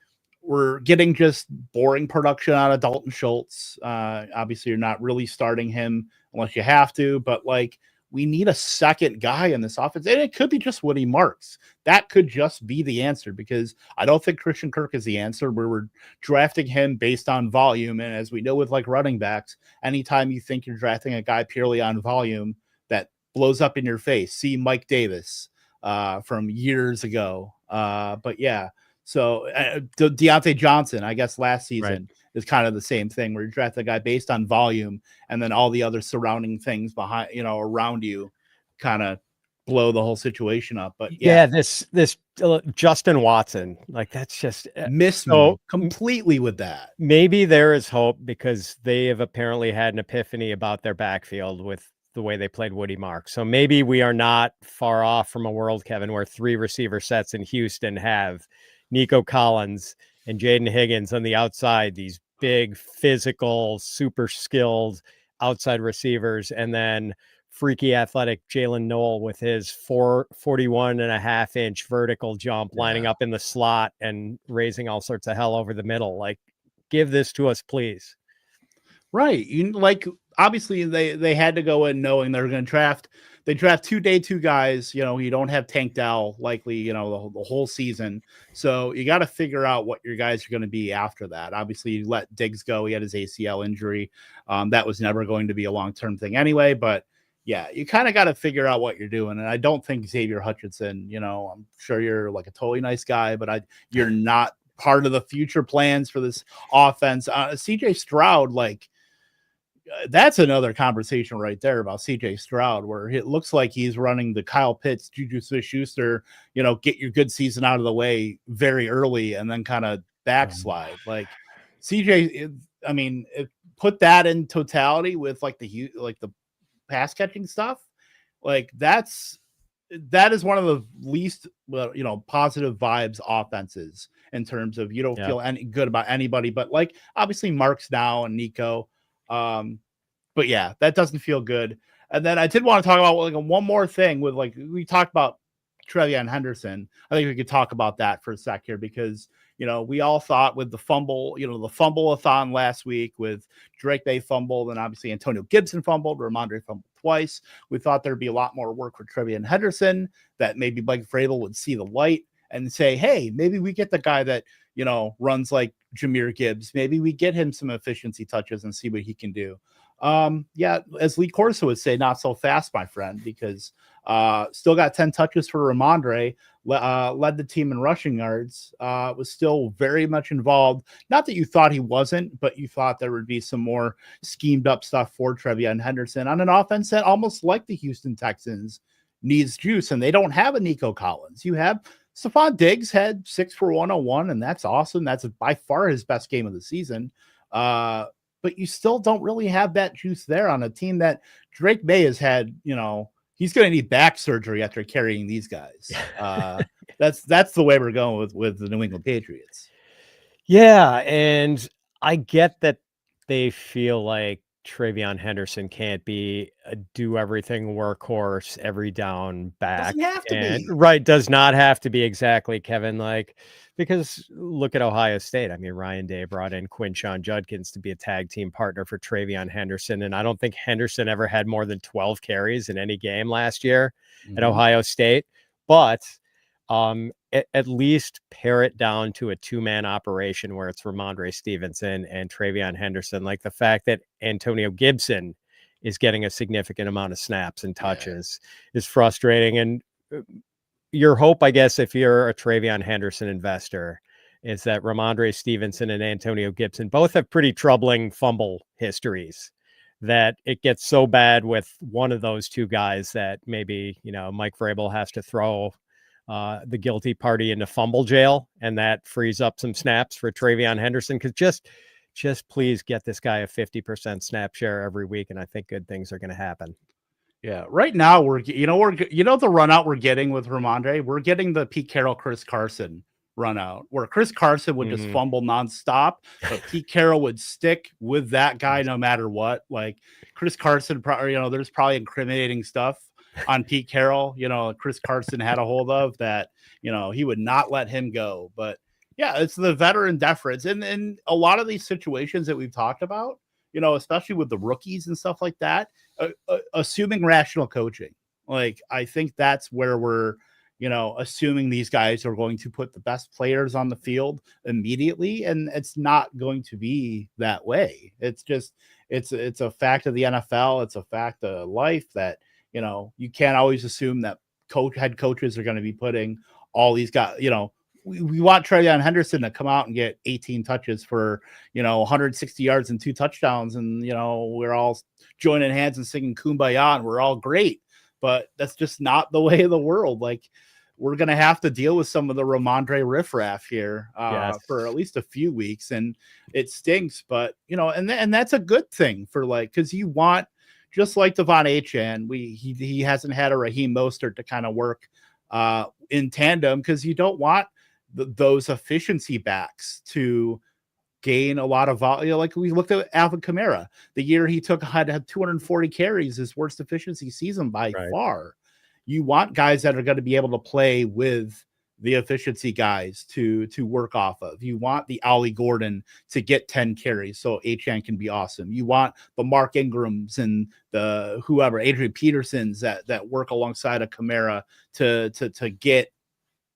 we're getting just boring production out of Dalton Schultz. Obviously, you're not really starting him unless you have to, but like, we need a second guy in this offense. And it could be just Woody Marks. That could just be the answer, because I don't think Christian Kirk is the answer, where we're drafting him based on volume. And as we know with like running backs, anytime you think you're drafting a guy purely on volume, that blows up in your face. See Mike Davis from years ago. But yeah, so Deontay Johnson, I guess last season, is kind of the same thing, where you draft a guy based on volume, and then all the other surrounding things behind, around you, kind of blow the whole situation up. But yeah, this Justin Watson, like, that's just missed me completely with that. Maybe there is hope, because they have apparently had an epiphany about their backfield with the way they played Woody Marks. So maybe we are not far off from a world, Kevin, where 3 receiver sets in Houston have Nico Collins and Jaden Higgins on the outside, these big, physical, super skilled outside receivers, and then freaky athletic Jalen Noel with his 41.5-inch vertical jump, lining up in the slot and raising all sorts of hell over the middle. Like, give this to us, please. Right. Obviously they had to go in knowing they're going to draft. They draft 2 day 2 guys. You don't have Tank Dell likely, the whole season. So you got to figure out what your guys are going to be after that. Obviously, you let Diggs go. He had his ACL injury. That was never going to be a long-term thing anyway. But yeah, you kind of got to figure out what you're doing. And I don't think Xavier Hutchinson, I'm sure you're like a totally nice guy, but you're not part of the future plans for this offense. CJ Stroud, that's another conversation right there about CJ Stroud, where it looks like he's running the Kyle Pitts, Juju Smith-Schuster, get your good season out of the way very early and then kind of backslide. Like CJ, put that in totality with the pass catching stuff. That is one of the least, positive vibes offenses in terms of, you don't feel any good about anybody, but obviously Mark's now and Nico. But yeah, that doesn't feel good. And then I did want to talk about one more thing with we talked about Trevion Henderson. I think we could talk about that for a sec here, because we all thought with the fumble, the fumble-a-thon last week with Drake May fumbled, and obviously Antonio Gibson fumbled, Ramondre fumbled twice. We thought there'd be a lot more work for Trevion Henderson, that maybe Mike Vrabel would see the light and say, hey, maybe we get the guy that runs like Jahmyr Gibbs. Maybe we get him some efficiency touches and see what he can do. As Lee Corso would say, not so fast, my friend, because still got 10 touches for Ramondre, led the team in rushing yards, was still very much involved. Not that you thought he wasn't, but you thought there would be some more schemed up stuff for Trevion Henderson on an offense that, almost like the Houston Texans, needs juice, and they don't have a Nico Collins. You have Stephon Diggs, had 6 for 101, and that's awesome. That's by far his best game of the season. But you still don't really have that juice there on a team that Drake May has had, he's going to need back surgery after carrying these guys. That's the way we're going with the New England Patriots. Yeah, and I get that they feel like Trevion Henderson can't be a do-everything workhorse, every down back. Doesn't have to be. Right, does not have to be, exactly, Kevin. Because look at Ohio State. I mean, Ryan Day brought in Quinshon Judkins to be a tag team partner for Trevion Henderson, and I don't think Henderson ever had more than 12 carries in any game last year at Ohio State. But at least pare it down to a 2-man operation where it's Ramondre Stevenson and Trevion Henderson. Like, the fact that Antonio Gibson is getting a significant amount of snaps and touches is frustrating. And your hope, I guess, if you're a Trevion Henderson investor, is that Ramondre Stevenson and Antonio Gibson both have pretty troubling fumble histories, that it gets so bad with one of those two guys that maybe, Mike Vrabel has to throw the guilty party into fumble jail, and that frees up some snaps for Trevion Henderson. Because just please get this guy a 50% snap share every week, and I think good things are going to happen. Yeah, right now we're the run out we're getting with Ramondre. We're getting the Pete Carroll, Chris Carson run out, where Chris Carson would just fumble nonstop, but Pete Carroll would stick with that guy no matter what. Like Chris Carson, there's probably incriminating stuff on Pete Carroll. Chris Carson had a hold of that. He would not let him go. But yeah, it's the veteran deference, and in a lot of these situations that we've talked about, especially with the rookies and stuff like that. Assuming rational coaching, like I think that's where we're assuming these guys are going to put the best players on the field immediately, and it's not going to be that way. It's just it's a fact of the NFL. It's a fact of life that you can't always assume that head coaches are going to be putting all these guys. We want TreVeyon Henderson to come out and get 18 touches for 160 yards and 2 touchdowns, and we're all joining hands and singing Kumbaya, and we're all great. But that's just not the way of the world. Like, we're gonna have to deal with some of the Ramondre riffraff here for at least a few weeks, and it stinks. But and that's a good thing for because you want, just like Devon Achane, he hasn't had a Raheem Mostert to kind of work in tandem, because you don't want those efficiency backs to gain a lot of volume. Like we looked at Alvin Kamara, the year he had 240 carries, his worst efficiency season by far. You want guys that are going to be able to play with the efficiency guys to work off of. You want the Ollie Gordon to get 10 carries so Achane can be awesome. You want the Mark Ingrams and the Adrian Petersons that work alongside of Kamara to get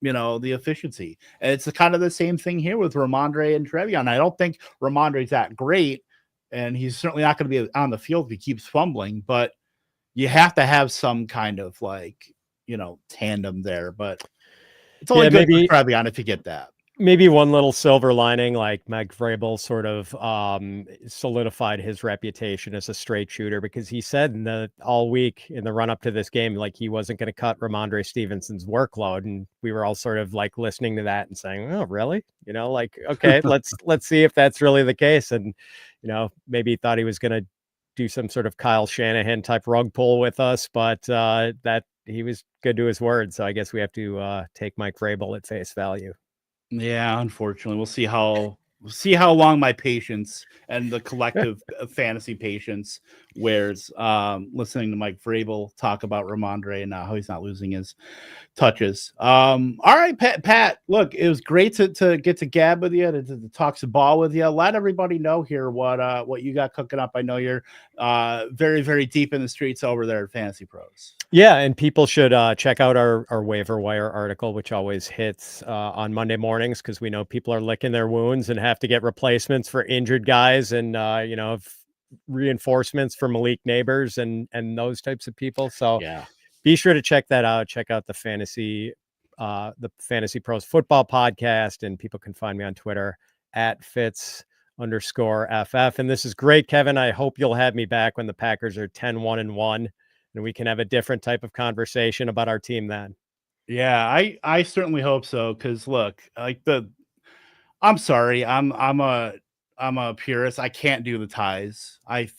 the efficiency. And it's kind of the same thing here with Ramondre and TreVeyon. I don't think Ramondre's that great, and he's certainly not going to be on the field if he keeps fumbling, but you have to have some kind of tandem there. But it's only good for TreVeyon if you get that. Maybe one little silver lining, like Mike Vrabel sort of solidified his reputation as a straight shooter, because he said all week in the run up to this game, like he wasn't going to cut Ramondre Stevenson's workload. And we were all sort of like listening to that and saying, oh, really? Okay, let's see if that's really the case. And, maybe he thought he was going to do some sort of Kyle Shanahan type rug pull with us, but that he was good to his word. So I guess we have to take Mike Vrabel at face value. Yeah, unfortunately, we'll see how long my patience and the collective fantasy patience wears. Listening to Mike Vrabel talk about Ramondre and how he's not losing his touches. All right, Pat. Look, it was great to get to gab with you, to talk some ball with you. Let everybody know here what you got cooking up. I know you're very, very deep in the streets over there at FantasyPros. Yeah, and people should check out our waiver wire article, which always hits on Monday mornings, because we know people are licking their wounds and have to get replacements for injured guys, and reinforcements for Malik Neighbors and those types of people. So yeah, be sure to check that out. Check out the Fantasy Pros Football Podcast, and people can find me on Twitter at Fitz_FF. And this is great, Kevin. I hope you'll have me back when the Packers are 10-1-1. And we can have a different type of conversation about our team then. Yeah, I certainly hope so. Because look, I'm sorry, I'm a purist. I can't do the ties. I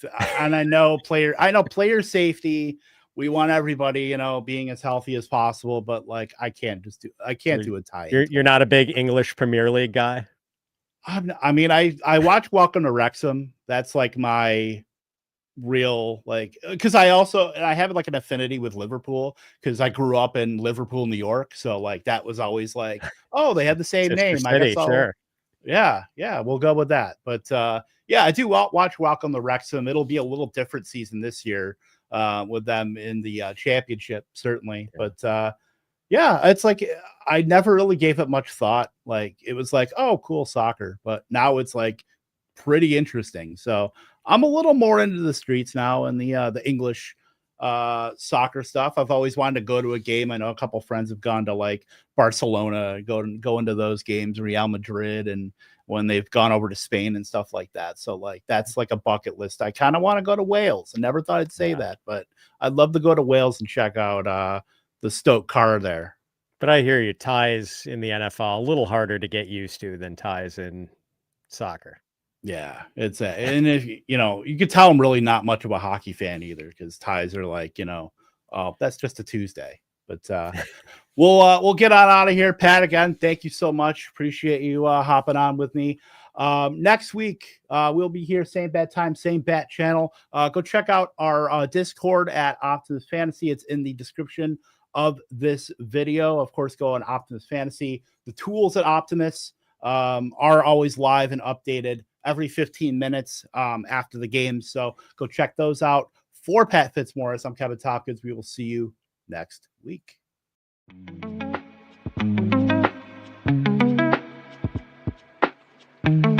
know player safety. We want everybody, being as healthy as possible. But I can't do a tie. You're not a big English Premier League guy. I watch Welcome to Wrexham. That's my real because I have an affinity with Liverpool, because I grew up in Liverpool, New York, so that was always oh, they have the same name. City, I guess sure. Yeah, we'll go with that. But I do watch Welcome to Wrexham. It'll be a little different season this year with them in the championship, certainly. Yeah. But it's I never really gave it much thought. It was oh, cool soccer, but now it's pretty interesting. So I'm a little more into the streets now and the English soccer stuff. I've always wanted to go to a game. I know a couple friends have gone to Barcelona, go into those games, Real Madrid, and when they've gone over to Spain and stuff like that. So that's a bucket list. I kind of want to go to Wales. I never thought I'd say that, but I'd love to go to Wales and check out the Stoke car there. But I hear you, ties in the NFL a little harder to get used to than ties in soccer. Yeah, it's and if you could tell I'm really not much of a hockey fan either, because ties are like, oh, that's just a Tuesday. But we'll get on out of here. Pat, again, thank you so much. Appreciate you hopping on with me. Next week, we'll be here, same bat time, same bat channel. Go check out our Discord at Optimus Fantasy. It's in the description of this video. Of course, go on Optimus Fantasy. The tools at Optimus are always live and updated every 15 minutes after the game. So go check those out. For Pat Fitzmaurice, I'm Kevin Tompkins. We will see you next week. Thank you.